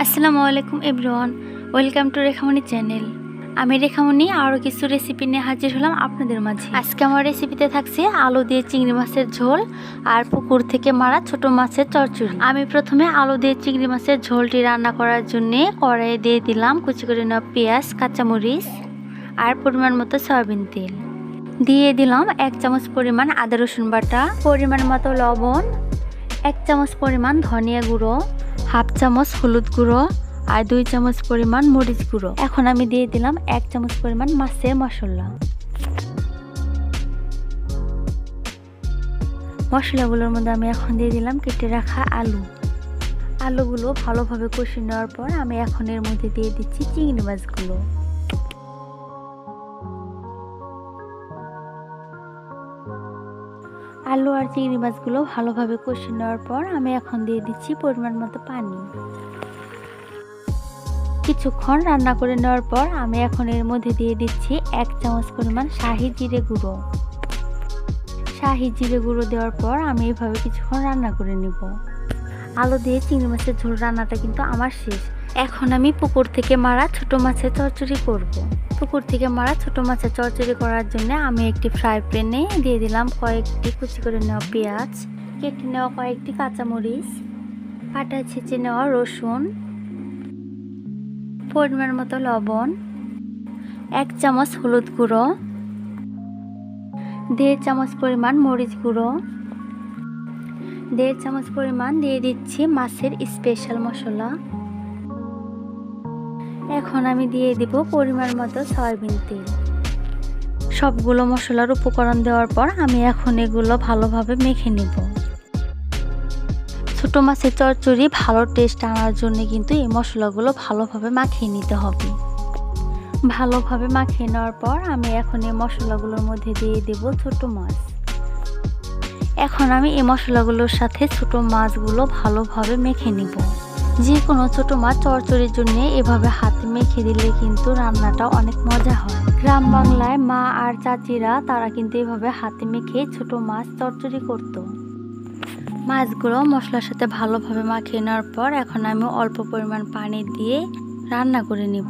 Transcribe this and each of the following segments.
আসসালামু আলাইকুম everyone, welcome to Rekhamoni channel. আমি রেখামণি আরও কিছু রেসিপি নিয়ে হাজির হলাম আপনাদের মাঝে। আজকে আমার রেসিপিতে থাকছে আলু দিয়ে চিংড়ি মাছের ঝোল আর পুকুর থেকে মারা ছোট মাছের চচ্চড়ি। আমি প্রথমে আলু দিয়ে চিংড়ি মাছের ঝোলটি রান্না করার জন্য কড়াইয়ে দিয়ে দিলাম কুচি করে নেওয়া পেঁয়াজ, কাঁচামরিচ আর পরিমাণ মতো সয়াবিন তেল। দিয়ে দিলাম 1 চামচ পরিমাণ আদা রসুন বাটা, পরিমাণ মতো লবণ, 1 চামচ পরিমাণ ধনিয়া গুঁড়ো, হাফ চামচ হলুদ গুঁড়ো আর 2 চামচ পরিমাণ মরিচ গুঁড়ো। এখন আমি দিয়ে দিলাম 1 চামচ পরিমাণ মাছের মশলা। মশলাগুলোর মধ্যে আমি এখন দিয়ে দিলাম কেটে রাখা আলুগুলো ভালোভাবে কষিয়ে নেওয়ার পর আমি এখন এর মধ্যে দিয়ে দিচ্ছি চিংড়ি মাছগুলো। আলু আর চিংড়ি মাছগুলো ভালোভাবে কষিয়ে নেওয়ার পর আমি এখন দিয়ে দিচ্ছি পরিমাণ মতো পানি। কিছুক্ষণ রান্না করে নেওয়ার পর আমি এখন এর মধ্যে দিয়ে দিচ্ছি 1 চামচ পরিমাণ শাহি জিরে গুঁড়ো। শাহি জিরে গুঁড়ো দেওয়ার পর আমি এভাবে কিছুক্ষণ রান্না করে নেব। আলু দিয়ে চিংড়ি মাছের ঝোল রান্নাটা কিন্তু আমার শেষ। এখন আমি পুকুর থেকে মারা ছোট মাছের চচ্চড়ি করব। পুকুর থেকে মারা ছোট মাছের চচ্চড়ি করার জন্য আমি একটি ফ্রাই প্যানে দিয়ে দিলাম কয়েকটি কুচি করে নেওয়া পেঁয়াজ, কেটে নেওয়া কয়েকটি কাঁচামরিচ, পাটা ছেঁচে নেওয়া রসুন, পরিমাণ মতো লবণ, 1 চামচ হলুদ গুঁড়ো, 1.5 চামচ পরিমাণ মরিচ গুঁড়ো, 1.5 চামচ পরিমাণ দিয়ে দিচ্ছি মাছের স্পেশাল মশলা। এখন আমি দিয়ে দিব পরিমাণ মতো সয়াবিন তেল। সবগুলো মশলার উপকরণ দেওয়ার পর আমি এখন এগুলো ভালোভাবে মেখে নেব। ছোট মাছের চচ্চড়ি ভালো টেস্ট আনার জন্য কিন্তু এই মশলাগুলো ভালোভাবে মাখিয়ে নিতে হবে। ভালোভাবে মাখিয়ে নেওয়ার পর আমি এখন এই মশলাগুলোর মধ্যে দিয়ে দেব ছোট মাছ। এখন আমি এই মশলাগুলোর সাথে ছোট মাছগুলো ভালোভাবে মেখে নিব। যে কোনো ছোট মাছ চচ্চড়ির জন্য এভাবে হাতে মেখে দিলে কিন্তু রান্নাটা অনেক মজা হয়। গ্রাম বাংলায় মা আর চাচিরা তারা কিন্তু এভাবে হাতে মেখে ছোট মাছ চচ্চড়ি করতো। মাছগুলো মশলার সাথে ভালোভাবে মাখিয়ে নেওয়ার পর এখন আমি অল্প পরিমাণ পানি দিয়ে রান্না করে নিব।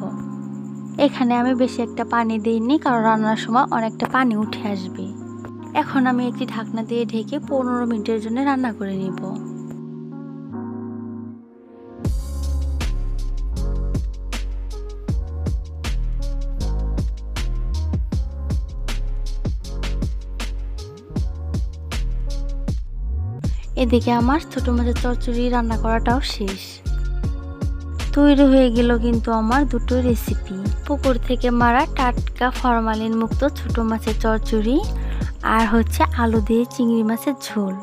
এখানে আমি বেশি একটা পানি দিইনি, কারণ রান্নার সময় অনেকটা পানি উঠে আসবে। এখন আমি একটি ঢাকনা দিয়ে ঢেকে 15 মিনিটের জন্য রান্না করে নিব। এদিকে আমার ছোট মাছের চচ্চড়ি রান্না করাটাও শেষ। তৈরি হয়ে গেল কিন্তু আমার দুটো রেসিপি, পুকুর থেকে মারা টাটকা ফরমালিন মুক্ত ছোট মাছের চচ্চড়ি আর হচ্ছে আলু দিয়ে চিংড়ি মাছের ঝোল।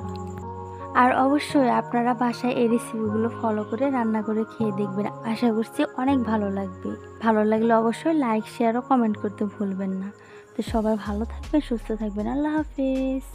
আর অবশ্যই আপনারা বাসায় এই রেসিপিগুলো ফলো করে রান্না করে খেয়ে দেখবেন। আশা করছি অনেক ভালো লাগবে। ভালো লাগলে অবশ্যই লাইক, শেয়ার ও কমেন্ট করতে ভুলবেন না। তো সবাই ভালো থাকবেন, সুস্থ থাকবেন। আল্লাহ হাফেজ।